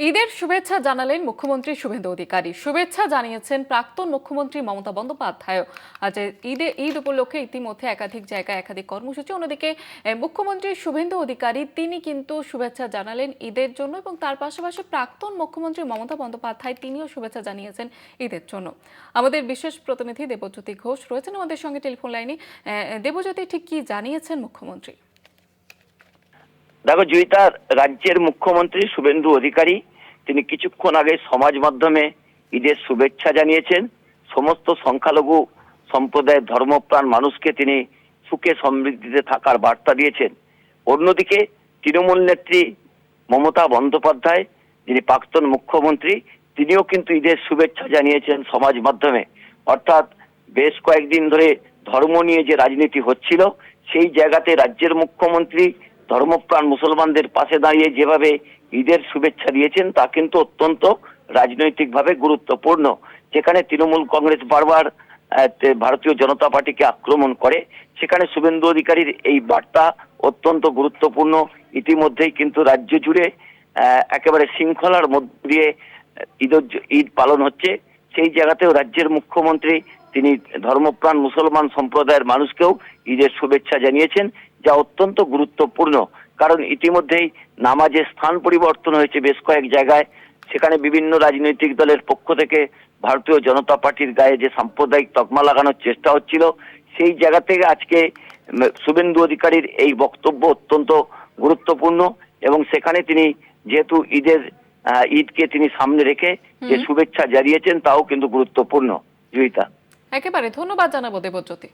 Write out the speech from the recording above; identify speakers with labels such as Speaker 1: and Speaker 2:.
Speaker 1: ঈদের শুভেচ্ছা জানালেন মুখ্যমন্ত্রী শুভেন্দু অধিকারী। শুভেচ্ছা জানিয়েছেন প্রাক্তন মুখ্যমন্ত্রী মমতা বন্দ্যোপাধ্যায়। আজ ঈদ উপলক্ষে ইতিমধ্যে একাধিক জায়গায় একাধিক কর্মসূচি। অন্যদিকে মুখ্যমন্ত্রী শুভেন্দু অধিকারী তিনি কিন্তু শুভেচ্ছা জানালেন ঈদের জন্য, এবং তার পাশাপাশি প্রাক্তন মুখ্যমন্ত্রী মমতা বন্দ্যোপাধ্যায় তিনিও শুভেচ্ছা জানিয়েছেন ঈদের জন্য। আমাদের বিশেষ প্রতিনিধি দেবজ্যোতি ঘোষ রয়েছেন আমাদের সঙ্গে টেলিফোন লাইনে। দেবজ্যোতি, ঠিক কি জানিয়েছেন মুখ্যমন্ত্রী?
Speaker 2: দেখো জয়িতা, রাজ্যের মুখ্যমন্ত্রী শুভেন্দু অধিকারী তিনি কিছুক্ষণ আগে সমাজ মাধ্যমে ঈদের শুভেচ্ছা জানিয়েছেন। সমস্ত সংখ্যালঘু সম্প্রদায়ের ধর্মপ্রাণ মানুষকে তিনি সুখে সমৃদ্ধিতে থাকার বার্তা দিয়েছেন। অন্যদিকে তৃণমূল নেত্রী মমতা বন্দ্যোপাধ্যায়, যিনি প্রাক্তন মুখ্যমন্ত্রী, তিনিও কিন্তু ঈদের শুভেচ্ছা জানিয়েছেন সমাজ মাধ্যমে। অর্থাৎ বেশ কয়েকদিন ধরে ধর্ম নিয়ে যে রাজনীতি হচ্ছিল, সেই জায়গাতে রাজ্যের মুখ্যমন্ত্রী ধর্মপ্রাণ মুসলমানদের পাশে দাঁড়িয়ে যেভাবে ঈদের শুভেচ্ছা দিয়েছেন তা কিন্তু অত্যন্ত রাজনৈতিকভাবে গুরুত্বপূর্ণ। যেখানে তৃণমূল কংগ্রেস বারবার ভারতীয় জনতা পার্টিকে আক্রমণ করে, সেখানে শুভেন্দু অধিকারীর এই বার্তা অত্যন্ত গুরুত্বপূর্ণ। ইতিমধ্যেই কিন্তু রাজ্য জুড়ে একেবারে শৃঙ্খলার মধ্য দিয়ে ঈদ পালন হচ্ছে। সেই জায়গাতেও রাজ্যের মুখ্যমন্ত্রী তিনি ধর্মপ্রাণ মুসলমান সম্প্রদায়ের মানুষকেও ঈদের শুভেচ্ছা জানিয়েছেন, যা অত্যন্ত গুরুত্বপূর্ণ। কারণ ইতিমধ্যেই নামাজের স্থান পরিবর্তন হয়েছে বেশ কয়েক জায়গায়। সেখানে বিভিন্ন রাজনৈতিক দলের পক্ষ থেকে ভারতীয় জনতা পার্টির গায়ে যে সাম্প্রদায়িক তকমা লাগানোর চেষ্টা হচ্ছিল, সেই জায়গা থেকে আজকে শুভেন্দু অধিকারীর এই বক্তব্য অত্যন্ত গুরুত্বপূর্ণ। এবং সেখানে তিনি যেহেতু ঈদকে তিনি সামনে রেখে যে শুভেচ্ছা জানিয়েছেন তাও কিন্তু গুরুত্বপূর্ণ। জয়িতা,
Speaker 1: একেবারে ধন্যবাদ জানাবো দেবজ্যোতি।